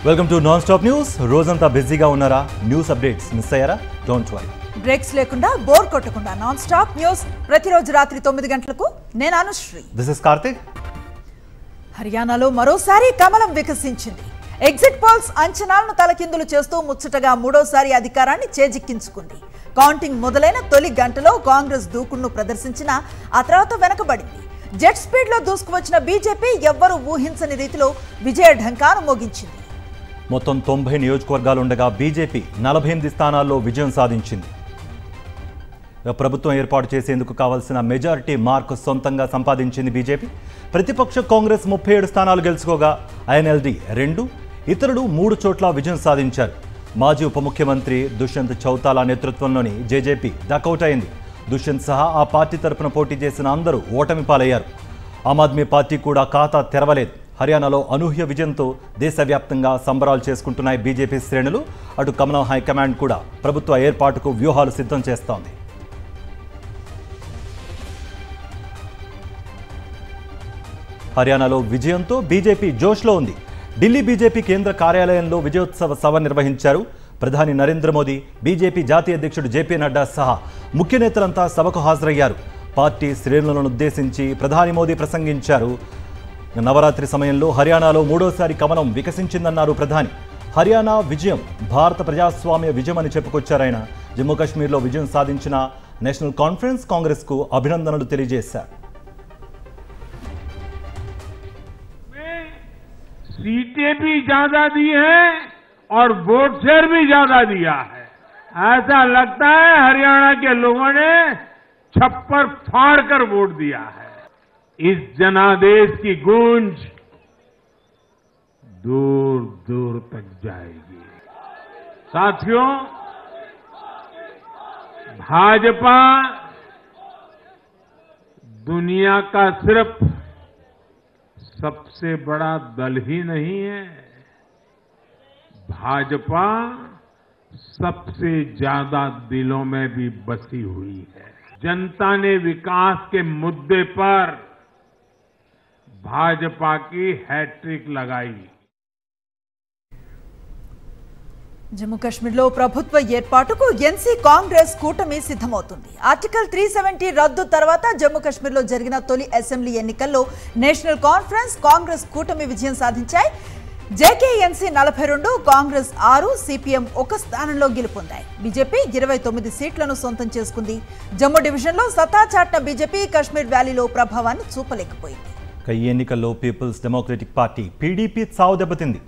Welcome to non stop news. రోజంతా బిజీగా ఉన్నారా? న్యూస్ అప్డేట్స్ మిస్ అయ్యారా? Don't worry. బ్రేక్స్ లేకుండా బోర్ కొట్టకుండా నాన్ స్టాప్ న్యూస్ ప్రతిరోజు రాత్రి 9 గంటలకు. నేను అనుశ్రీ. This is Karthik. హర్యానాలో మరోసారి కమలం వికసించింది. ఎగ్జిట్ పోల్స్ అంచనాలను తలకిందులు చేస్తూ ముచ్చటగా మూడోసారి అధికారాన్ని చేజిక్కించుకుంది. కౌంటింగ్ మొదలైన తొలి గంటలో కాంగ్రెస్ దూకుడును ప్రదర్శించిన ఆ తర్వాత వెనకబడింది. జెట్ స్పీడ్ లో దూసుకువచ్చిన బీజేపీ ఎవ్వరూ ఊహించని రీతిలో విజయ ఢంకాను మోగించింది. మొత్తం 90 నియోజకవర్గాలుండగా బీజేపీ 48 స్థానాల్లో విజయం సాధించింది. ప్రభుత్వం ఏర్పాటు చేసేందుకు కావాల్సిన మెజారిటీ మార్కు సొంతంగా సంపాదించింది బీజేపీ. ప్రతిపక్ష కాంగ్రెస్ 37 స్థానాలు గెలుచుకోగా ఐఎన్ఎల్డీ 2, ఇతరులు 3 చోట్ల విజయం సాధించారు. మాజీ ఉప ముఖ్యమంత్రి దుష్యంత్ చౌతాలా నేతృత్వంలోని జేజేపీ డకౌట్ అయింది. దుష్యంత్ సహా ఆ పార్టీ తరపున పోటీ చేసిన అందరూ ఓటమి పాలయ్యారు. ఆమ్ ఆద్మీ పార్టీ కూడా ఖాతా తెరవలేదు. హర్యానాలో అనూహ్య విజయంతో దేశవ్యాప్తంగా సంబరాలు చేసుకుంటున్నాయి బీజేపీ శ్రేణులు. అటు కమలం హైకమాండ్ కూడా ప్రభుత్వ ఏర్పాటుకు వ్యూహాలు సిద్ధం చేస్తోంది. హర్యానాలో విజయంతో బీజేపీ జోష్లో ఉంది. ఢిల్లీ బీజేపీ కేంద్ర కార్యాలయంలో విజయోత్సవ సభ నిర్వహించారు. ప్రధాని నరేంద్ర మోదీ, బీజేపీ జాతీయ అధ్యక్షుడు జేపీ నడ్డా సహా ముఖ్య నేతలంతా సభకు హాజరయ్యారు. పార్టీ శ్రేణులను ఉద్దేశించి ప్రధాని మోదీ ప్రసంగించారు. నవరాత్రి సమయంలో హర్యానాలో మూడోసారి కమలం వికసించిందన్నారు ప్రధాని. హర్యానా విజయం భారత ప్రజాస్వామ్య విజయమని చెప్పుకొచ్చారాయన. జమ్మూ కాశ్మీర్లో విజయం సాధించిన నేషనల్ కాన్ఫరెన్స్ కాంగ్రెస్కు అభినందనలు తెలియజేశారు. सीटें भी ज्यादा दी है और वोट शेयर भी ज्यादा दिया है. ऐसा लगता है हरियाणा के लोगों ने छप्पर फाड़ कर वोट दिया है. इस जनादेश की गूंज दूर दूर तक जाएगी. साथियों, भाजपा दुनिया का सिर्फ सबसे बड़ा दल ही नहीं है, भाजपा सबसे ज्यादा दिलों में भी बसी हुई है. जनता ने विकास के मुद्दे पर भाजपा की हैट्रिक लगाई. జమ్మూ కాశ్మీర్లో ప్రభుత్వ ఏర్పాటుకు ఎన్సీ కాంగ్రెస్ కూటమి సిద్ధమవుతుంది. ఆర్టికల్ 370 రద్దు తర్వాత జమ్మూ కాశ్మీర్లో జరిగిన తొలి అసెంబ్లీ ఎన్నికల్లో నేషనల్ కాన్ఫరెన్స్ కాంగ్రెస్ కూటమి విజయం సాధించాయి. జేకేఎన్సీ 42, కాంగ్రెస్ 6, సిపిఎం 1 స్థానంలో గెలుపొందాయి. బీజేపీ 29 సీట్లను సొంతం చేసుకుంది. జమ్మూ డివిజన్లో సత్తా చాటిన బీజేపీ కాశ్మీర్ వ్యాలీలో ప్రభావాన్ని చూపలేకపోయింది. ఈ ఎన్నికల్లో పీపుల్స్ డెమోక్రటిక్ పార్టీ పీడీపీ సావు దెబ్బతింది.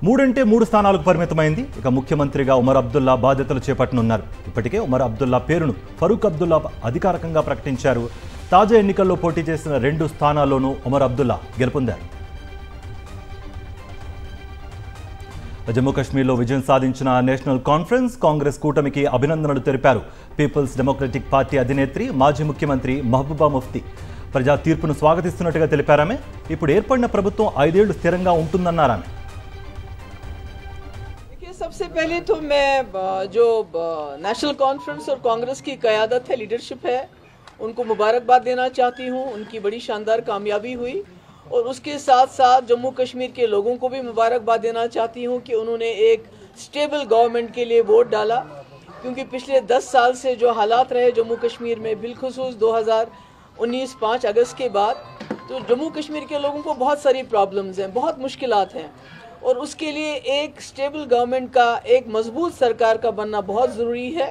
3 స్థానాలకు పరిమితమైంది. ఇక ముఖ్యమంత్రిగా ఉమర్ అబ్దుల్లా బాధ్యతలు చేపట్టనున్నారు. ఇప్పటికే ఉమర్ అబ్దుల్లా పేరును ఫరూక్ అబ్దుల్లా అధికారికంగా ప్రకటించారు. తాజా ఎన్నికల్లో పోటీ చేసిన 2 స్థానాల్లోనూ ఉమర్ అబ్దుల్లా గెలుపొందారు. జమ్మూ కాశ్మీర్లో విజయం సాధించిన నేషనల్ కాన్ఫరెన్స్ కాంగ్రెస్ కూటమికి అభినందనలు తెలిపారు. పీపుల్స్ డెమోక్రటిక్ పార్టీ అధినేత్రి మాజీ ముఖ్యమంత్రి మహబూబా ముఫ్తీ ప్రజా తీర్పును స్వాగతిస్తున్నట్టుగా తెలిపారామె. ఇప్పుడు ఏర్పడిన ప్రభుత్వం 5 ఏళ్లు స్థిరంగా ఉంటుందన్నారామె. सबसे पहले तो मैं जो नेशनल कॉन्फ्रेंस और कांग्रेस की क़यादत है, लीडरशिप है, उनको मुबारकबाद देना चाहती हूँ. उनकी बड़ी शानदार कामयाबी हुई और उसके साथ साथ जम्मू कश्मीर के लोगों को भी मुबारकबाद देना चाहती हूँ कि उन्होंने एक स्टेबल गवर्नमेंट के लिए वोट डाला. क्योंकि पिछले 10 साल से जो हालात रहे जम्मू कश्मीर में, बिलखुसूस 2019 5 अगस्त के बाद, तो जम्मू कश्मीर के लोगों को बहुत सारी प्रॉब्लम्स हैं, बहुत मुश्किलात हैं और उसके लिए एक स्टेबल गवर्नमेंट का, एक मजबूत सरकार का बनना बहुत जरूरी है.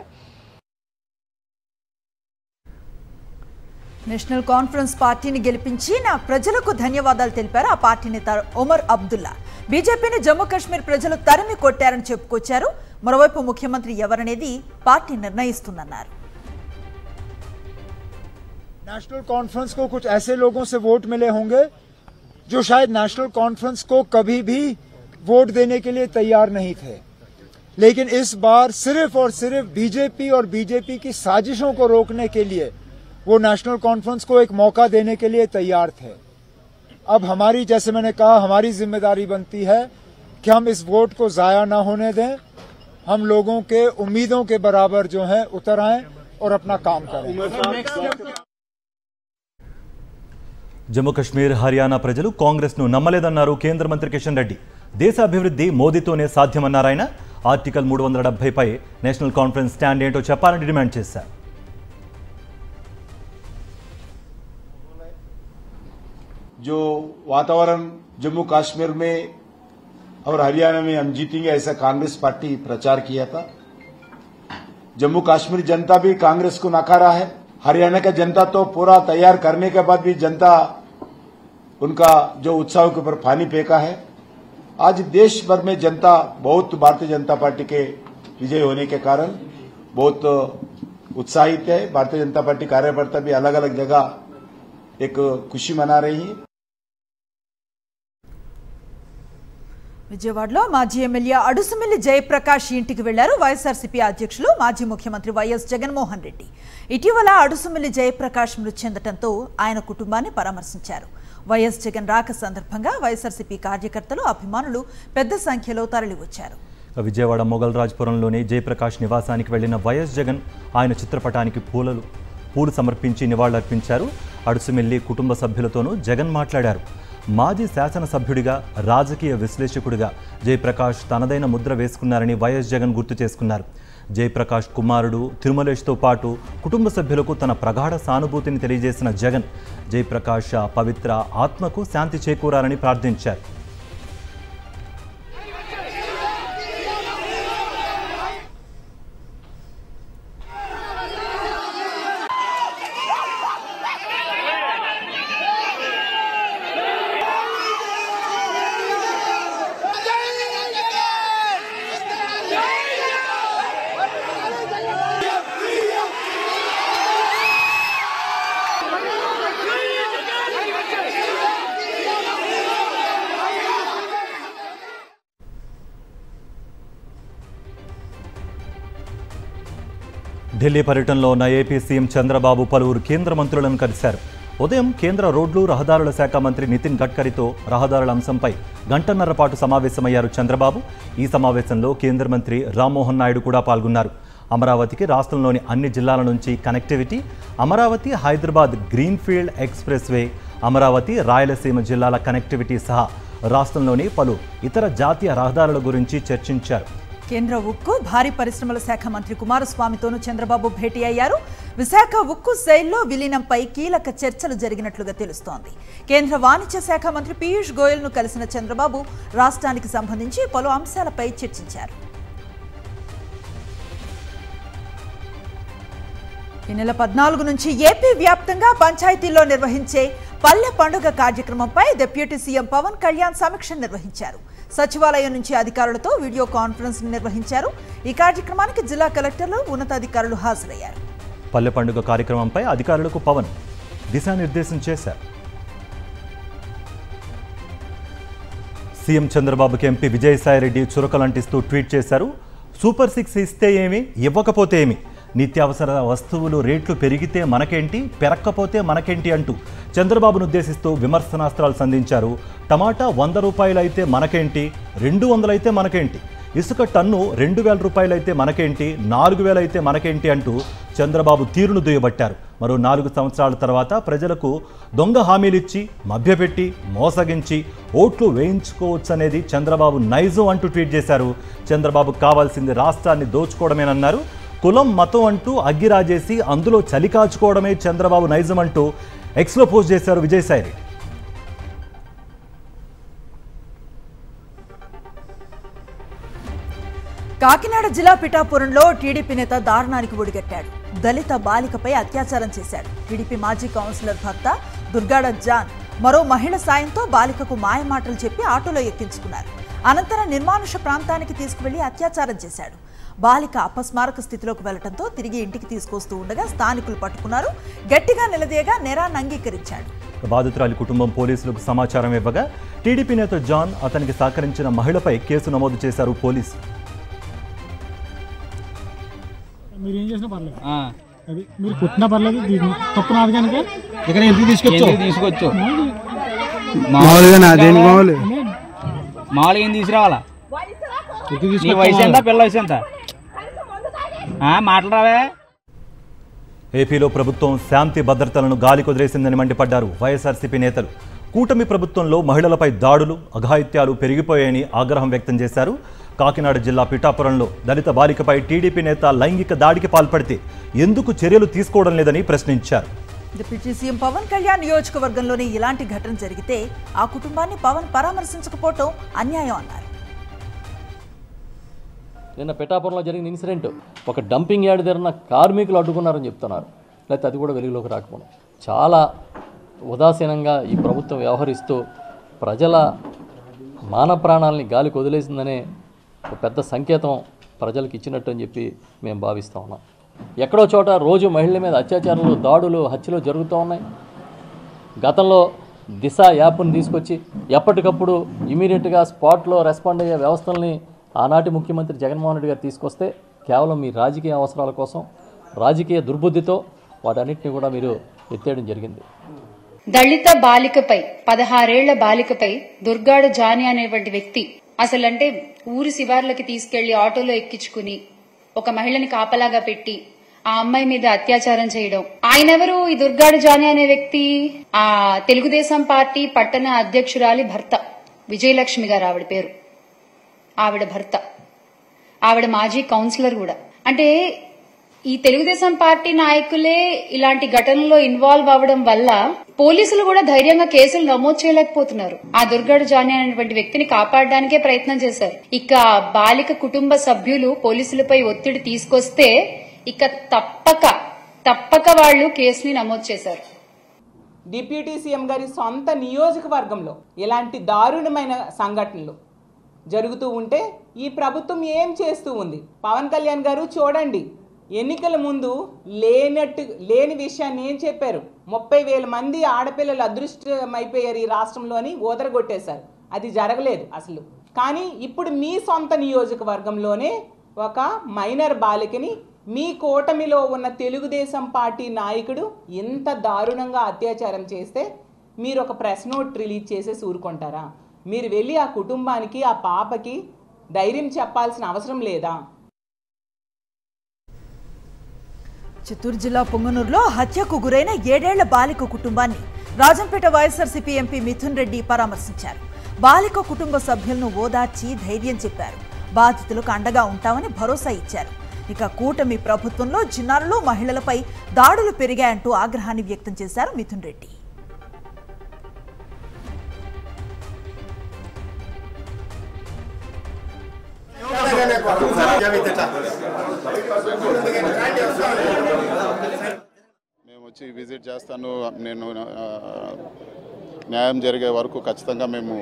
నేషనల్ కాన్ఫరెన్స్ పార్టీని గెలిపించి నా ప్రజలకు ధన్యవాదాలు తెలిపారు ఆ పార్టీ నేత ఉమర్ అబ్దుల్లా. బీజేపీని జమ్మూ కాశ్మీర్ ప్రజలు తరిమి కొట్టారని చెప్పుకొచ్చారు. మరోవైపు ముఖ్యమంత్రి ఎవరనేది పార్టీ నిర్ణయిస్తుందన్నారు. नेशनल कॉन्फ्रेंस को कुछ ऐसे लोगों से वोट मिले होंगे जो शायद नेशनल कॉन्फ्रेंस को कभी भी वोट देने के लिए तैयार नहीं थे, लेकिन इस बार सिर्फ और सिर्फ बीजेपी और बीजेपी की साजिशों को रोकने के लिए वो नेशनल कॉन्फ्रेंस को एक मौका देने के लिए तैयार थे. अब हमारी, जैसे मैंने कहा, हमारी जिम्मेदारी बनती है कि हम इस वोट को जाया ना होने दें. हम लोगों के उम्मीदों के बराबर जो है उतर आएं और अपना काम करें. జమ్మూ కాశ్మీర్ హర్యానా ప్రజలు కాంగ్రెస్ను నమ్మలేదన్నారు కేంద్ర మంత్రి కిషన్ రెడ్డి. దేశ అభివృద్ధి మోదీతోనే సాధ్యమన్నారాయన. ఆర్టికల్ 370పై నేషనల్ కాన్ఫరెన్స్ స్టాండ్ ఏంటో చెప్పాలని డిమాండ్ చేశారు. जो वातावरण जम्मू कश्मीर में और हरियाणा में हम जीतेंगे ऐसा कांग्रेस पार्टी प्रचार किया था. जम्मू कश्मीर जनता भी कांग्रेस को नकारा है. हरियाणा का जनता तो पूरा तैयार करने के बाद भी जनता उनका जो उत्साह के ऊपर पानी फेंका है. आज देश भर में जनता बहुत भारतीय जनता पार्टी के विजय होने के कारण बहुत उत्साहित है. भारतीय जनता पार्टी कार्यकर्ता भी अलग अलग जगह एक खुशी मना रही है. విజయవాడలో మాజీ ఎమ్మెల్యే అడుసుమిల్లి జయప్రకాష్ ఇంటికి వెళ్లారు వైఎస్ఆర్సీపీ అధ్యక్షులు మాజీ ముఖ్యమంత్రి వైఎస్ జగన్మోహన్ రెడ్డి. ఇటీవల అడుసుమిల్లి జయప్రకాష్ మృతి చెందడంతో ఆయన కుటుంబాన్ని పరామర్శించారు. వైఎస్ జగన్ రాక సందర్భంగా వైఎస్ఆర్సీపీ కార్యకర్తలు, అభిమానులు పెద్ద సంఖ్యలో తరలివచ్చారు. విజయవాడ మొగల్రాజ్పురంలోని జయప్రకాష్ నివాసానికి వెళ్లిన వైఎస్ జగన్ ఆయన చిత్రపటానికి పూలు సమర్పించి నివాళులర్పించారు. అడుసుమిల్లి కుటుంబ సభ్యులతోనూ జగన్ మాట్లాడారు. మాజీ శాసనసభ్యుడిగా, రాజకీయ విశ్లేషకుడిగా జయప్రకాష్ తనదైన ముద్ర వేసుకున్నారని వైఎస్ జగన్ గుర్తు చేసుకున్నారు. జయప్రకాష్ కుమారుడు తిరుమలేష్తో పాటు కుటుంబ సభ్యులకు తన ప్రగాఢ సానుభూతిని తెలియజేసిన జగన్ జయప్రకాష్ పవిత్ర ఆత్మకు శాంతి చేకూరాలని ప్రార్థించారు. ఢిల్లీ పర్యటనలో ఉన్న ఏపీ సీఎం చంద్రబాబు పలువురు కేంద్ర మంత్రులను కలిశారు. ఉదయం కేంద్ర రోడ్లు రహదారుల శాఖ మంత్రి నితిన్ గడ్కరీతో రహదారుల అంశంపై గంటన్నర పాటు సమావేశమయ్యారు చంద్రబాబు. ఈ సమావేశంలో కేంద్ర మంత్రి రామ్మోహన్ నాయుడు కూడా పాల్గొన్నారు. అమరావతికి రాష్ట్రంలోని అన్ని జిల్లాల నుంచి connectivity, Amaravati Hyderabad greenfield express way, Amaravati Rayalaseema జిల్లాల కనెక్టివిటీ సహా రాష్ట్రంలోని పలు ఇతర జాతీయ రహదారుల గురించి చర్చించారు. కేంద్ర ఉక్కు, భారీ పరిశ్రమల శాఖ మంత్రి కుమారస్వామితోనూ చంద్రబాబు భేటీ అయ్యారు. విశాఖ ఉక్కు శైల్లో విలీనంపై కీలక చర్చలు జరిగినట్లుగా తెలుస్తోంది. కేంద్ర వాణిజ్య శాఖ మంత్రి పీయూష్ గోయల్ను కలిసిన చంద్రబాబు రాష్ట్రానికి సంబంధించి పలు అంశాలపై చర్చించారు. ఈ నెల 14 నుంచి ఏపీ వ్యాప్తంగా పంచాయతీల్లో నిర్వహించే పల్లె పండుగ కార్యక్రమంపై డిప్యూటీ సీఎం పవన్ కళ్యాణ్ సమీక్ష నిర్వహించారు. సచివాలయం నుంచి అధికారులతో వీడియో కాన్ఫరెన్స్ నిర్వహించారు. ఈ కార్యక్రమానికి జిల్లా కలెక్టర్లు, ఉన్నతాధికారులు హాజరయ్యారు. పల్లె పండుగ కార్యక్రమంపై అధికారులకు పవన్ దిశానిర్దేశం చేశారు. సీఎం చంద్రబాబుకి ఎంపీ విజయసాయిరెడ్డి చురకలంటిస్తూ ట్వీట్ చేశారు. సూపర్ 6 ఇస్తే ఏమి, ఇవ్వకపోతే ఏమి, నిత్యావసర వస్తువులు రేట్లు పెరిగితే మనకేంటి, పెరక్కపోతే మనకేంటి అంటూ చంద్రబాబును ఉద్దేశిస్తూ విమర్శనాస్త్రాలు సంధించారు. టమాటా 100 రూపాయలు అయితే మనకేంటి, 200 అయితే మనకేంటి, ఇసుక టన్ను 2000 రూపాయలు అయితే మనకేంటి, 4000 అయితే మనకేంటి అంటూ చంద్రబాబు తీరును దుయ్యబట్టారు. మరో 4 సంవత్సరాల తర్వాత ప్రజలకు దొంగ హామీలిచ్చి, మభ్యపెట్టి, మోసగించి ఓట్లు వేయించుకోవచ్చనేది చంద్రబాబు నైజం అంటూ ట్వీట్ చేశారు. చంద్రబాబు కావాల్సింది రాష్ట్రాన్ని దోచుకోవడమేనన్నారు. కులం, మతం అంటూ అగ్గిరాజేసి అందులో చలి కాచుకోవడమే చంద్రబాబు నైజం అంటూ ఎక్స్లో పోస్ట్ చేశారు విజయసాయిరెడ్డి. కాకినాడ జిల్లా పిఠాపురంలో టీడీపీ నేత దారుణానికి ఒడిగట్టాడు. దళిత బాలికపై అత్యాచారం చేశాడు. టీడీపీ మాజీ కౌన్సిలర్ భర్త దుర్గాడ జాన్ మరో మహిళ సాయంతో బాలికకు మాయమాటలు చెప్పి ఆటోలో ఎక్కించుకున్నారు. అనంతరం నిర్మానుష ప్రాంతానికి తీసుకువెళ్లి అత్యాచారం చేశాడు. బాలిక అపస్మారక స్థితిలోకి వెళ్లడంతో తిరిగి ఇంటికి తీసుకొస్తూ ఉండగా స్థానికులు పట్టుకున్నారు. గట్టిగా నిలదీయగా నేరాన్ని అంగీకరించాడు. బాధితురాలి కుటుంబం పోలీసులకు సమాచారం ఇవ్వగా టీడీపీ నేత జాన్, అతనికి సహకరించిన మహిళపై కేసు నమోదు చేశారు పోలీసులు. మీరు ఏం చేసినా పర్లేదు, అది మీరు కొట్టినా పర్లేదు, తప్పు నాది కనుక ఇక్కడ ఎందుకు తీసుకోవచ్చు మామూలుగా ఏం తీసుకురావాలా? నీ వయసు ఎంత, పిల్ల వయసు ఎంత? మాట్లాడరావే. ఏపీలో ప్రభుత్వం శాంతి భద్రతలను గాలి కుదిరేసిందని మండిపడ్డారు వైఎస్ఆర్సీపీ నేతలు. కూటమి ప్రభుత్వంలో మహిళలపై దాడులు అఘాయిత్యాలు పెరిగిపోయాయని ఆగ్రహం వ్యక్తం చేశారు. కాకినాడ జిల్లా పిఠాపురంలో దళిత బాలికపై టీడీపీ నేత లైంగిక దాడికి పాల్పడితే ఎందుకు చర్యలు తీసుకోవడం లేదని ప్రశ్నించారు. డిప్యూటీ సీఎం పవన్ కళ్యాణ్ నియోజకవర్గంలోని ఇలాంటి ఘటన జరిగితే ఆ కుటుంబాన్ని పవన్ పరామర్శించకపోవడం అన్యాయం అన్నారు. నిన్న పిఠాపురంలో జరిగిన ఇన్సిడెంట్ ఒక డంపింగ్ యార్డ్ దగ్గర కార్మికులు అడ్డుకున్నారని చెప్తున్నారు. లేకపోతే అది కూడా వెలుగులోకి రాకపోవడం. చాలా ఉదాసీనంగా ఈ ప్రభుత్వం వ్యవహరిస్తూ ప్రజల మాన ప్రాణాలని గాలికి వదిలేసిందనే ఒక పెద్ద సంకేతం ప్రజలకు ఇచ్చినట్టు అని చెప్పి మేము భావిస్తూ ఉన్నాం. ఎక్కడో చోట రోజు మహిళల మీద అత్యాచారాలు, దాడులు, హత్యలు జరుగుతూ ఉన్నాయి. గతంలో దిశ యాప్ను తీసుకొచ్చి ఎప్పటికప్పుడు ఇమీడియట్గా స్పాట్లో రెస్పాండ్ అయ్యే వ్యవస్థల్ని ఆనాటి ముఖ్యమంత్రి జగన్మోహన్ రెడ్డి గారు తీసుకొస్తే కేవలం మీ రాజకీయ అవసరాల కోసం రాజకీయ దుర్బుద్ధితో వాటన్నిటిని కూడా మీరు ఎత్తేయడం జరిగింది. దళిత బాలికపై 16 ఏళ్ల బాలికపై దుర్గాడు జాని అనేటువంటి వ్యక్తి అసలంటే ఊరి శివార్లకి తీసుకెళ్లి ఆటోలో ఎక్కించుకుని ఒక మహిళని కాపలాగా పెట్టి ఆ అమ్మాయి మీద అత్యాచారం చేయడం. ఆయనెవరు? ఈ దుర్గాడు జాని అనే వ్యక్తి ఆ తెలుగుదేశం పార్టీ పట్టణ అధ్యక్షురాలి భర్త, విజయలక్ష్మి గారు ఆవిడ పేరు. ఆవిడ భర్త, ఆవిడ మాజీ కౌన్సిలర్ కూడా. అంటే ఈ తెలుగుదేశం పార్టీ నాయకులే ఇలాంటి ఘటనలో ఇన్వాల్వ్ అవ్వడం వల్ల పోలీసులు కూడా ధైర్యంగా కేసులు నమోదు చేయలేకపోతున్నారు. ఆ దుర్గాడు జాని అనేటువంటి వ్యక్తిని కాపాడడానికే ప్రయత్నం చేశారు. ఇక బాలిక కుటుంబ సభ్యులు పోలీసులపై ఒత్తిడి తీసుకొస్తే ఇక తప్పక వాళ్ళు కేసుని నమోదు చేశారు. డిప్యూటీ సీఎం గారి సొంత నియోజకవర్గంలో ఇలాంటి దారుణమైన సంఘటనలు జరుగుతూ ఉంటే ఈ ప్రభుత్వం ఏం చేస్తూ ఉంది? పవన్ కళ్యాణ్ గారు చూడండి, ఎన్నికల ముందు లేని విషయాన్ని ఏం చెప్పారు? 30,000 మంది ఆడపిల్లలు అదృష్టమైపోయారు ఈ రాష్ట్రంలోని ఓదరగొట్టేశారు. అది జరగలేదు అసలు. కానీ ఇప్పుడు మీ సొంత నియోజకవర్గంలోనే ఒక మైనర్ బాలికని మీ కూటమిలో ఉన్న తెలుగుదేశం పార్టీ నాయకుడు ఇంత దారుణంగా అత్యాచారం చేస్తే మీరు ఒక ప్రెస్ నోట్ రిలీజ్ చేసేసి ఊరుకుంటారా? మీరు వెళ్ళి ఆ కుటుంబానికి, ఆ పాపకి ధైర్యం చెప్పాల్సిన అవసరం లేదా? చిత్తూరు జిల్లా పొంగనూరులో హత్యకు గురైన 7 ఏళ్ల బాలిక కుటుంబాన్ని రాజంపేట వైఎస్ఆర్సీపీ ఎంపీ మిథున్ రెడ్డి పరామర్శించారు. బాలిక కుటుంబ సభ్యులను ఓదార్చి ధైర్యం చెప్పారు. బాధితులకు అండగా ఉంటామని భరోసా ఇచ్చారు. ఇక కూటమి ప్రభుత్వంలో చిన్నారులు, మహిళలపై దాడులు పెరిగాయంటూ ఆగ్రహాన్ని వ్యక్తం చేశారు మిథున్ రెడ్డి. మేము వచ్చి విజిట్ చేస్తాను, నేను న్యాయం జరిగే వరకు ఖచ్చితంగా మేము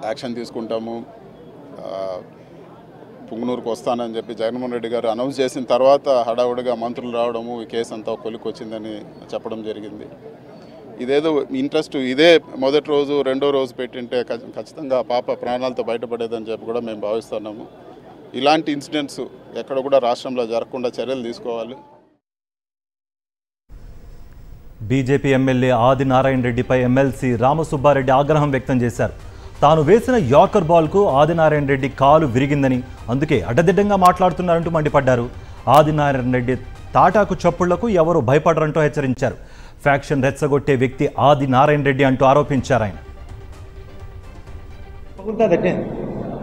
యాక్షన్ తీసుకుంటాము. పుంగనూరుకు వస్తానని చెప్పి జగన్మోహన్ రెడ్డి గారు అనౌన్స్ చేసిన తర్వాత హడావుడిగా మంత్రులు రావడము, ఈ కేసు అంతా కొలికొచ్చిందని చెప్పడం జరిగింది. ఇదేదో ఇంట్రెస్ట్ ఇదే మొదటి రోజు, రెండో రోజు పెట్టింటే ఖచ్చితంగా పాప ప్రాణాలతో బయటపడేదని చెప్పి కూడా మేము భావిస్తున్నాము. ఇలాంటి ఇన్సిడెంట్స్ ఎక్కడ కూడా రాష్ట్రంలో జరగకుండా చర్యలు తీసుకోవాలి. బీజేపీ ఎమ్మెల్యే ఆదినారాయణ రెడ్డిపై ఎమ్మెల్సీ రామసుబ్బారెడ్డి ఆగ్రహం వ్యక్తం చేశారు. తాను వేసిన యార్కర్ బాల్కు ఆదినారాయణ రెడ్డి కాలు విరిగిందని, అందుకే అడ్డదిడ్డంగా మాట్లాడుతున్నారంటూ మండిపడ్డారు. ఆదినారాయణ రెడ్డి తాటాకు చప్పుళ్లకు ఎవరు భయపడరంటూ హెచ్చరించారు. ఫ్యాక్షన్ రెచ్చగొట్టే వ్యక్తి ఆదినారాయణ రెడ్డి అంటూ ఆరోపించారు. ఆయన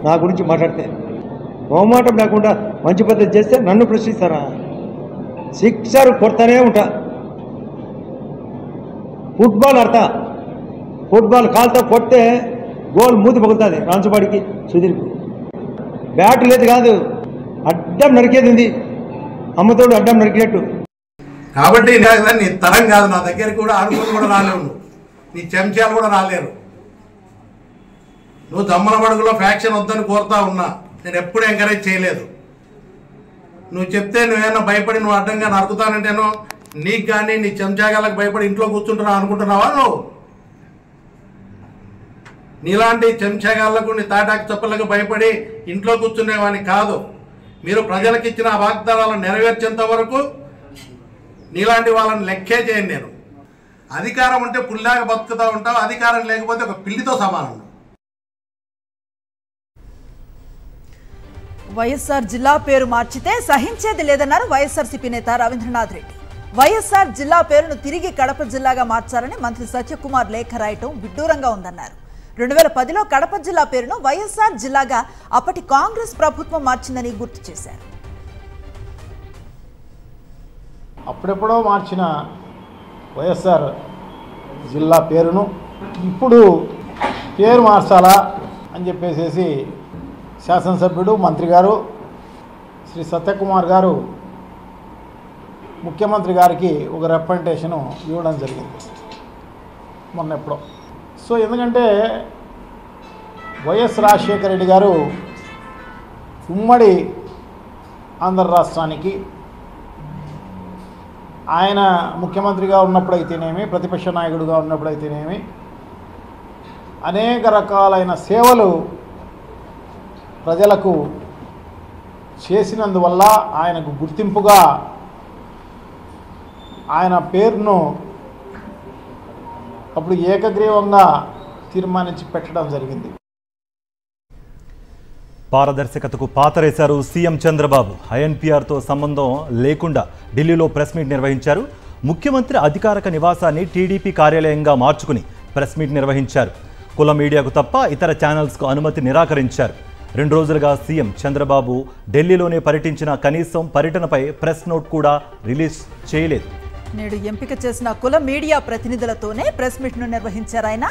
నా గురించి మాట్లాడితే మొహమాటం లేకుండా మంచి పద్ధతి చేస్తే నన్ను ప్రశ్నిస్తారా? సిక్సర్ కొడతానే ఉంటా. ఫుట్బాల్ ఆడతా, ఫుట్బాల్ కాలుతో కొడితే గోల్ మూతి పగులుతుంది రాంచబాడికి, సుధీర్కు. బ్యాట్ లేదు కాదు, అడ్డం నరికేది ఉంది, అమ్మతోడు అడ్డం నరికినట్టు. కాబట్టి నీ తరం కాదు, నా దగ్గరికి కూడా ఆడుకొని కూడా రాలేవు, నీ చెంచాలు కూడా రాలేరు. నువ్వు దమ్మల పడుగులో ఫ్యాక్షన్ వద్దని కోరుతా ఉన్నా, నేను ఎప్పుడు ఎంకరేజ్ చేయలేదు. నువ్వు చెప్తే నువ్వేమన్నా భయపడి నువ్వు అడ్డంగా నరుకుతానంటేనో, నీకు కానీ నీ చెంచాగాలకు భయపడి ఇంట్లో కూర్చుంటున్నావు అనుకుంటున్నావా? నువ్వు నీలాంటి చెంచాగాళ్లకు, నీ తాటాకు చప్పలకు భయపడి ఇంట్లో కూర్చునేవాని కాదు. మీరు ప్రజలకు ఇచ్చిన వాగ్దానాలను నెరవేర్చేంత వరకు నీలాంటి వాళ్ళని లెక్కే చేయను నేను. అధికారం ఉంటే పుల్లాగా బతుకుతూ ఉంటావు, అధికారం లేకపోతే ఒక పిల్లితో సమానం. వైఎస్ఆర్ జిల్లా పేరు మార్చితే సహించేది లేదన్నారు వైఎస్ఆర్సీపీ నేత రవీంద్రనాథ్ రెడ్డి. వైఎస్ఆర్ జిల్లా పేరును తిరిగి కడప జిల్లాగా మార్చాలని మంత్రి సత్యకుమార్ లేఖ రాయటం విడ్డూరంగా ఉందన్నారు. 2010లో కడప జిల్లా పేరును వైఎస్ఆర్ జిల్లాగా అప్పటి కాంగ్రెస్ ప్రభుత్వం మార్చిందని గుర్తు చేశారు. అప్పుడెప్పుడో మార్చిన వైఎస్ఆర్ జిల్లా పేరును ఇప్పుడు పేరు మార్చాలా అని చెప్పేసి శాసనసభ్యుడు మంత్రి గారు శ్రీ సత్యకుమార్ గారు ముఖ్యమంత్రి గారికి ఒక రిప్రజెంటేషన్ ఇవ్వడం జరిగింది మొన్న ఎప్పుడో. సో ఎందుకంటే వైఎస్ రాజశేఖర రెడ్డి గారు ఉమ్మడి ఆంధ్ర రాష్ట్రానికి ఆయన ముఖ్యమంత్రిగా ఉన్నప్పుడైతేనేమి, ప్రతిపక్ష నాయకుడిగా ఉన్నప్పుడైతేనేమి అనేక రకాలైన సేవలు ప్రజలకు చేసినందువల్ల ఆయనకు గుర్తింపుగా ఆయన పేరును అప్పుడు ఏకగ్రీవంగా తీర్మానించి పెట్టడం జరిగింది. పారదర్శకతకు పాతరేశారు సీఎం చంద్రబాబు. ఐఎన్పీఆర్తో సంబంధం లేకుండా ఢిల్లీలో ప్రెస్ మీట్ నిర్వహించారు. ముఖ్యమంత్రి అధికారిక నివాసాన్ని టీడీపీ కార్యాలయంగా మార్చుకుని ప్రెస్ మీట్ నిర్వహించారు. కుల మీడియాకు తప్ప ఇతర ఛానల్స్కు అనుమతి నిరాకరించారు. 2 రోజులుగా సీఎం చంద్రబాబు ఢిల్లీలోనే పర్యటించిన కనీసం పర్యటనపై ప్రెస్ నోట్ కూడా రిలీజ్ చేయలేదు. నేడు ఎంపిక చేసిన కుల మీడియా ప్రతినిధులతోనే ప్రెస్ మీట్ను నిర్వహించారు. ఆయన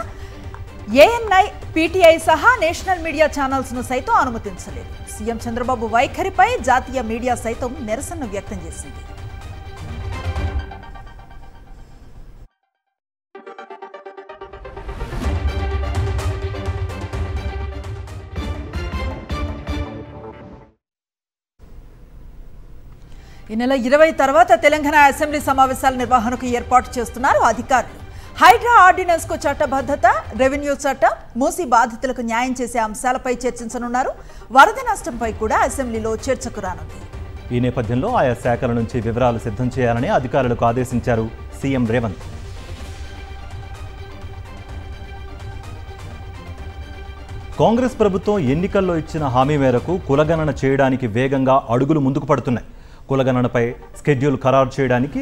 ఏఎన్ఐ, పీటీఐ సహా నేషనల్ మీడియా ఛానల్స్ను సైతం అనుమతించలేదు. సీఎం చంద్రబాబు వైఖరిపై జాతీయ మీడియా సైతం నిరసన వ్యక్తం చేసింది. ఈ నెల 20 తర్వాత తెలంగాణ అసెంబ్లీ సమావేశాల నిర్వహణకు ఏర్పాటు చేస్తున్నారు అధికారులు. హైడ్రా ఆర్డినెన్స్ కు చట్టబద్ధత, రెవెన్యూ చట్టం, మూసీ బాధితులకు న్యాయం చేసే అంశాలపై చర్చించనున్నారు. వరద నష్టంపై కూడా అసెంబ్లీలో చర్చకు రానుంది. ఈ నేపథ్యంలో ఆయా శాఖల నుంచి వివరాలు సిద్ధం చేయాలని అధికారులకు ఆదేశించారు సీఎం రేవంత్. కాంగ్రెస్ ప్రభుత్వం ఎన్నికల్లో ఇచ్చిన హామీ మేరకు కులగణన చేయడానికి వేగంగా అడుగులు ముందుకు పడుతున్నాయి. కులగణనపై స్కెడ్యూల్ ఖరారు చేయడానికి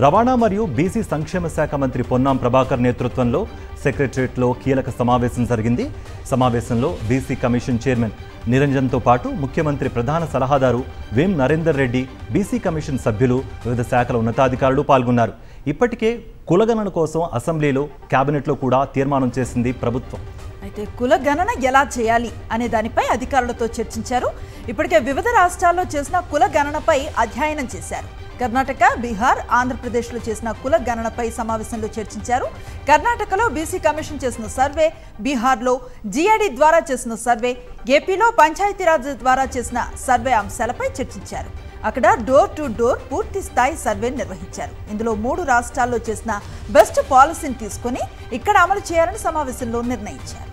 రవాణా మరియు బీసీ సంక్షేమ శాఖ మంత్రి పొన్నాం ప్రభాకర్ నేతృత్వంలో సెక్రటరియట్లో కీలక సమావేశం జరిగింది. సమావేశంలో బీసీ కమిషన్ చైర్మన్ నిరంజన్తో పాటు ముఖ్యమంత్రి ప్రధాన సలహాదారు వేం నరేందర్ రెడ్డి, బీసీ కమిషన్ సభ్యులు, వివిధ శాఖల ఉన్నతాధికారులు పాల్గొన్నారు. ఇప్పటికే కులగణన కోసం అసెంబ్లీలో, కేబినెట్లో కూడా తీర్మానం చేసింది ప్రభుత్వం. అయితే కుల గణన ఎలా చేయాలి అనే దానిపై అధికారులతో చర్చించారు. ఇప్పటికే వివిధ రాష్ట్రాల్లో చేసిన కుల గణనపై అధ్యయనం చేశారు. కర్ణాటక, బీహార్, ఆంధ్రప్రదేశ్లో చేసిన కుల గణనపై సమావేశంలో చర్చించారు. కర్ణాటకలో బీసీ కమిషన్ చేసిన సర్వే, బీహార్లో జీఏడీ ద్వారా చేసిన సర్వే, ఏపీలో పంచాయతీరాజ్ ద్వారా చేసిన సర్వే అంశాలపై చర్చించారు. అక్కడ డోర్ టు డోర్ పూర్తి స్థాయి సర్వే నిర్వహించారు. ఇందులో 3 రాష్ట్రాల్లో చేసిన బెస్ట్ పాలసీని తీసుకుని ఇక్కడ అమలు చేయాలని సమావేశంలో నిర్ణయించారు.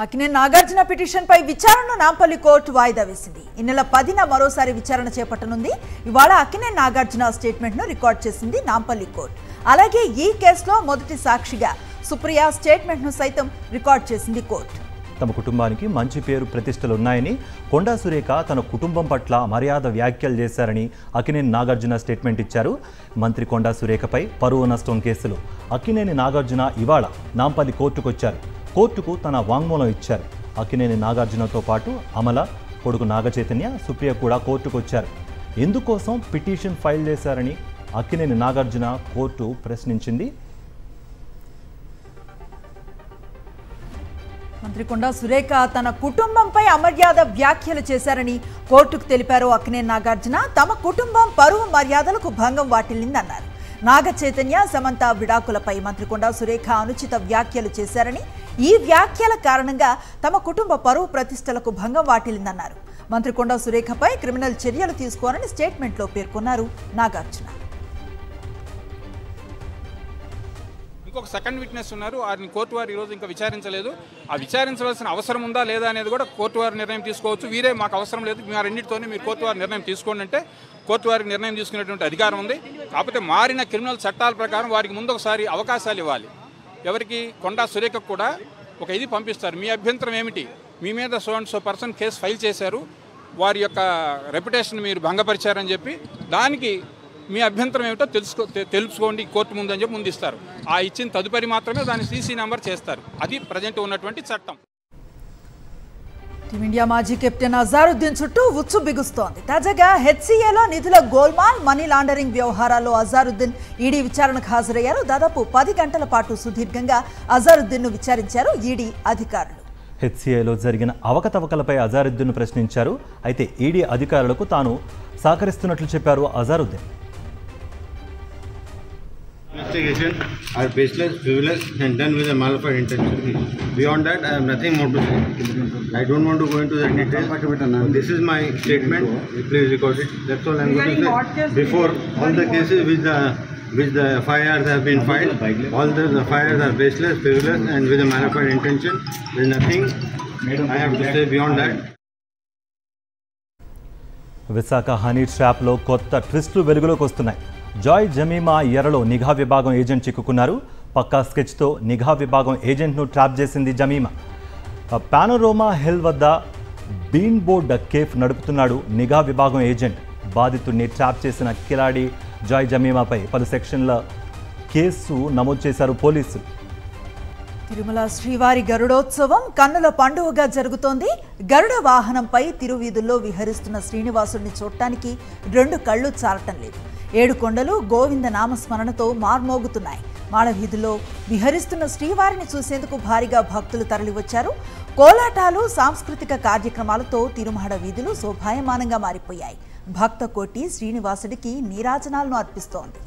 అక్కినేని నాగార్జున పిటిషన్పై విచారణను నాంపల్లి కోర్టు వాయిదా వేసింది. ఈ నెల 10న మరోసారి విచారణ చేపట్టనుంది. ఇవాళ అక్కినేని నాగార్జున స్టేట్మెంట్ను రికార్డ్ చేసింది నాంపల్లి కోర్టు. అలాగే ఈ కేసులో మొదటి సాక్షిగా సుప్రియ స్టేట్మెంట్ను సైతం రికార్డ్ చేసింది కోర్టు. తమ కుటుంబానికి మంచి పేరు ప్రతిష్టలున్నాయని, కొండా సురేఖ తన కుటుంబం పట్ల మర్యాద వ్యాఖ్యలు చేశారని అక్కినేని నాగార్జున స్టేట్మెంట్ ఇచ్చారు. మంత్రి కొండా సురేఖపై పరువు నష్టం కేసులో అక్కినేని నాగార్జున ఇవాళ నాంపల్లి కోర్టుకొచ్చారు. కోర్టుకు తన వాంగ్మూలం ఇచ్చారు. అక్కినేని నాగార్జునతో పాటు అమల, కొడుకు నాగచైతన్య, సుప్రియ కూడా కోర్టుకొచ్చారు. ఎందుకోసం పిటిషన్ ఫైల్ చేశారని అక్కినేని నాగార్జున కోర్టు ప్రశ్నించింది. మంత్రి కొండా సురేఖ తన కుటుంబంపై అమర్యాద వ్యాఖ్యలు చేశారని కోర్టుకు తెలిపారు అక్కినేని నాగార్జున. తమ కుటుంబం పరువు మర్యాదలకు భంగం వాటిల్లిందన్నారు. నాగ చైతన్య, సమంత విడాకులపై మంత్రి కొండా సురేఖ అనుచిత వ్యాఖ్యలు చేశారని, ఈ వ్యాఖ్యల కారణంగా తమ కుటుంబ పరువు ప్రతిష్టలకు భంగం వాటిల్లిందన్నారు. మంత్రి కొండా సురేఖపై క్రిమినల్ చర్యలు తీసుకోవాలని స్టేట్మెంట్లో పేర్కొన్నారు నాగార్జున. ఇంకొక సెకండ్ విట్నెస్ ఉన్నారు. వారిని కోర్టు వారు ఈరోజు ఇంకా విచారించలేదు. ఆ విచారించవలసిన అవసరం ఉందా లేదా అనేది కూడా కోర్టు వారు నిర్ణయం తీసుకోవచ్చు. వీరే మాకు అవసరం లేదు, మా రెండింటితోనే మీరు కోర్టు వారు నిర్ణయం తీసుకోండి అంటే కోర్టు వారికి నిర్ణయం తీసుకునేటువంటి అధికారం ఉంది. కాకపోతే మారిన క్రిమినల్ చట్టాల ప్రకారం వారికి ముందు ఒకసారి అవకాశాలు ఇవ్వాలి. ఎవరికి? కొండా సురేఖకు కూడా ఒక ఇది పంపిస్తారు. మీ అభ్యంతరం ఏమిటి? మీ మీద so and so person case file చేశారు, వారి యొక్క రెప్యుటేషన్ మీరు భంగపరిచారని చెప్పి దానికి మీ అభ్యంతరం ఏమిటో తెలుసుకోండి కోర్టు ముందు అని చెప్పి ముందు ఇస్తారు. ఆ ఇచ్చిన తదుపరి మాత్రమే దాన్ని సీసీ నెంబర్ చేస్తారు. అది ప్రజెంట్ ఉన్నటువంటి చట్టం. టీమిండియా మాజీ కెప్టెన్ అజారుద్దీన్ చుట్టూ ఉచ్చు బిగుస్తోంది. తాజాగా హెచ్సీఏలో నిధుల గోల్మాల్, మనీ లాండరింగ్ వ్యవహారాల్లో అజారుద్దీన్ ఈడీ విచారణకు హాజరయ్యారు. దాదాపు 10 గంటల పాటు సుదీర్ఘంగా అజారుద్దీన్ను విచారించారు ఈడీ అధికారులు. హెచ్సీఏలో జరిగిన అవకతవకలపై అజారుద్దీన్ ప్రశ్నించారు. అయితే ఈడీ అధికారులకు తాను సహకరిస్తున్నట్లు చెప్పారు Azharuddin. Investigation are baseless, frivolous, and done with a malafide intention. Beyond that, I have nothing more to say. I don't want to go into the details. This is my statement. Please record it. That's all I'm going to say. Before all the cases which the FIRs have been filed, all the FIRs are baseless, frivolous, and with a malafide intention. There is nothing I have to say beyond that. Visakha honey ట్రాప్లో కొత్త ట్విస్టులు వెలుగులోకి వస్తున్నాయి. Joy Jemimah ఎర్రలో నిఘా విభాగం agent చిక్కుకున్నారు. పక్కా స్కెచ్తో నిఘా విభాగం ఏజెంట్ను trap చేసింది Jemimah. పానోరోమా hill వద్ద బీన్ బోర్డ్ కేఫ్ నడుపుతున్నాడు నిఘా విభాగం ఏజెంట్. బాధితుడిని ట్రాప్ చేసిన కిలాడి జాయ్ జమీమాపై 10 సెక్షన్ల కేసు నమోదు చేశారు పోలీసులు. తిరుమల శ్రీవారి గరుడోత్సవం కన్నుల పండుగగా జరుగుతోంది. గరుడ వాహనంపై తిరువీధుల్లో విహరిస్తున్న శ్రీనివాసుడిని చూడటానికి 2 కళ్ళు చాలటం లేదు. 7 కొండలు గోవింద నామస్మరణతో మార్మోగుతున్నాయి. మాళవీధుల్లో విహరిస్తున్న శ్రీవారిని చూసేందుకు భారీగా భక్తులు తరలివచ్చారు. కోలాటాలు, సాంస్కృతిక కార్యక్రమాలతో తిరుమహడ వీధులు శోభాయమానంగా మారిపోయాయి. భక్త కోటి శ్రీనివాసుడికి నీరాజనాలను అర్పిస్తోంది.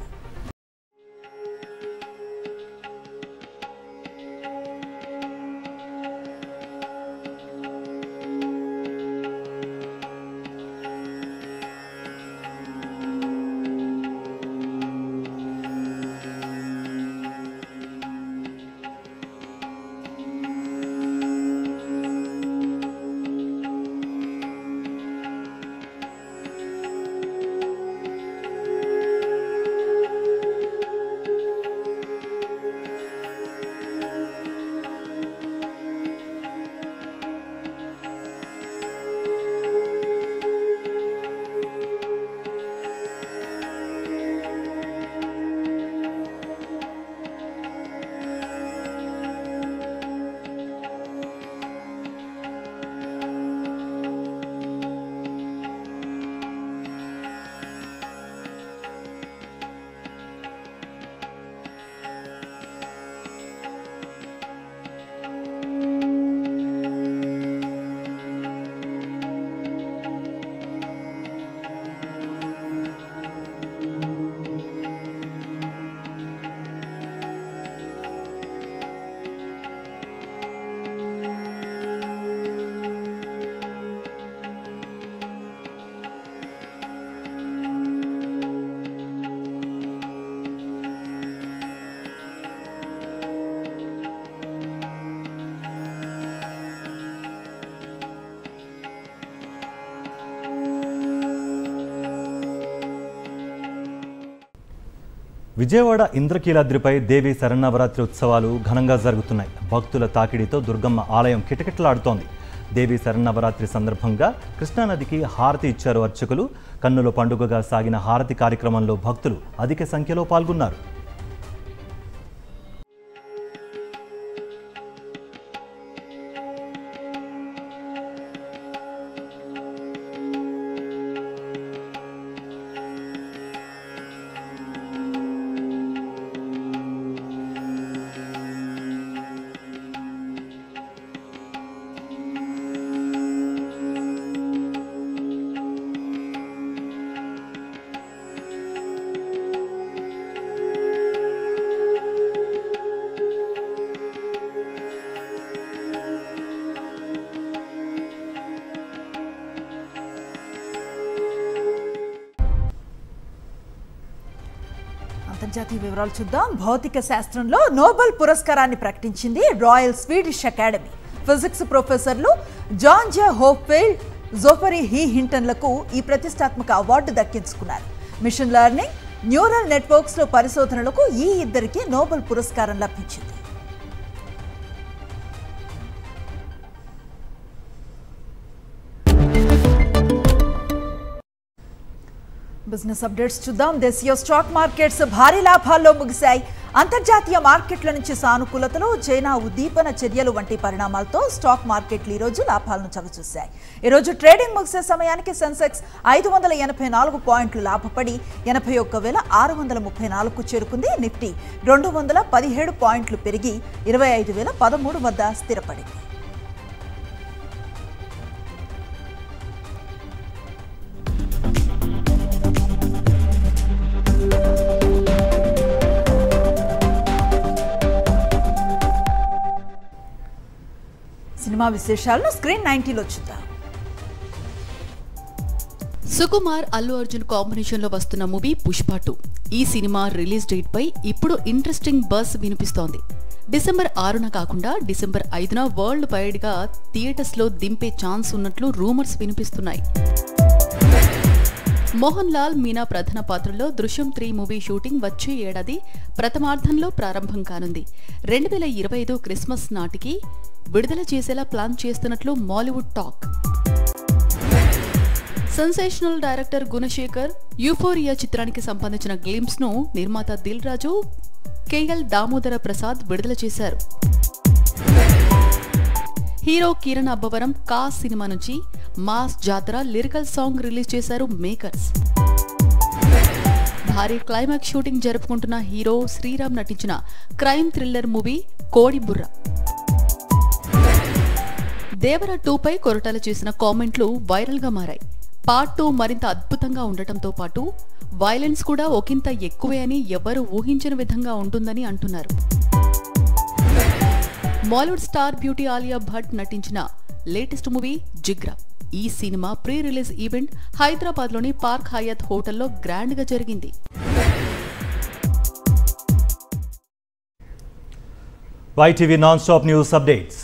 విజయవాడ ఇంద్రకీలాద్రిపై దేవి శరన్నవరాత్రి ఉత్సవాలు ఘనంగా జరుగుతున్నాయి. భక్తుల తాకిడితో దుర్గమ్మ ఆలయం కిటకిటలాడుతోంది. దేవి శరన్నవరాత్రి సందర్భంగా కృష్ణానదికి హారతి ఇచ్చారు అర్చకులు. కన్నుల పండుగగా సాగిన హారతి కార్యక్రమంలో భక్తులు అధిక సంఖ్యలో పాల్గొన్నారు. అంతర్జాతీయ వివరాలు చూద్దాం. భౌతిక శాస్త్రంలో నోబెల్ పురస్కారాన్ని ప్రకటించింది రాయల్ స్వీడిష్ అకాడమీ. ఫిజిక్స్ ప్రొఫెసర్లు జాన్ జే హోప్ఫెల్డ్, జోఫరీ హీ హింటన్లకు ఈ ప్రతిష్టాత్మక అవార్డు దక్కించుకున్నారు. మిషన్ లెర్నింగ్, న్యూరల్ నెట్వర్క్స్లో పరిశోధనలకు ఈ ఇద్దరికి నోబెల్ పురస్కారం లభించింది. బిజినెస్ అప్డేట్స్ చూద్దాం. దేశీయ స్టాక్ మార్కెట్స్ భారీ లాభాల్లో ముగిశాయి. అంతర్జాతీయ మార్కెట్ల నుంచి సానుకూలతలు, చైనా ఉద్దీపన చర్యలు వంటి పరిణామాలతో స్టాక్ మార్కెట్లు ఈరోజు లాభాలను చవిచూశాయి. ఈరోజు ట్రేడింగ్ ముగిసే సమయానికి సెన్సెక్స్ 584 పాయింట్లు లాభపడి 81,634కు చేరుకుంది. నిఫ్టీ 217 పాయింట్లు పెరిగి 25,013 వద్ద స్థిరపడింది. సినిమా విశేషాలను స్క్రీన్ 90లో చూద్దాం. సుకుమార్ అల్లు అర్జున్ కాంబినేషన్ లో వస్తున్న మూవీ పుష్ప 2. ఈ సినిమా రిలీజ్ డేట్ పై ఇప్పుడు ఇంట్రెస్టింగ్ బజ్ వినిపిస్తోంది. డిసెంబర్ 6న కాకుండా డిసెంబర్ 5న వరల్డ్ వైడ్ గా థియేటర్స్ లో దింపే ఛాన్స్ ఉన్నట్లు రూమర్స్ వినిపిస్తున్నాయి. మోహన్ లాల్ మీనా ప్రధాన పాత్రలో దృశ్యం 3 మూవీ షూటింగ్ వచ్చే ఏడాది ప్రథమార్థంలో ప్రారంభం కానుంది. 2025 క్రిస్మస్ నాటికి విడుదల చేసేలా ప్లాన్ చేస్తున్నట్లు Mollywood talk. Sensational director Gunasekhar euphoria చిత్రానికి సంబంధించిన గ్లింప్స్ ను నిర్మాత దిల్ రాజు, కేఎల్ దామోదర ప్రసాద్ విడుదల చేశారు. హీరో కిరణ్ అబ్బవరం కా సినిమా నుంచి మాస్ జాతర లిరికల్ సాంగ్ రిలీజ్ చేశారు మేకర్స్. భారీ క్లైమాక్స్ షూటింగ్ జరుపుకుంటున్న హీరో శ్రీరామ్ నటించిన క్రైమ్ థ్రిల్లర్ మూవీ కోడిబుర్ర. దేవర 2 పై కొరటాల చేసిన కామెంట్లు వైరల్ గా మారాయి. పార్ట్ 2 మరింత అద్భుతంగా ఉండటంతో పాటు వైలెన్స్ కూడా ఒకంత ఎక్కువే అని ఎవరు ఊహించిన విధంగా ఉంటుందని అంటున్నారు. బాలీవుడ్ స్టార్ బ్యూటీ ఆలియా భట్ నటించిన లేటెస్ట్ మూవీ జిగ్రా. ఈ cinema pre release event Hyderabad లోని పార్క్ హయాత్ హోటల్లో గ్రాండ్ గా జరిగింది. YTV non stop news updates.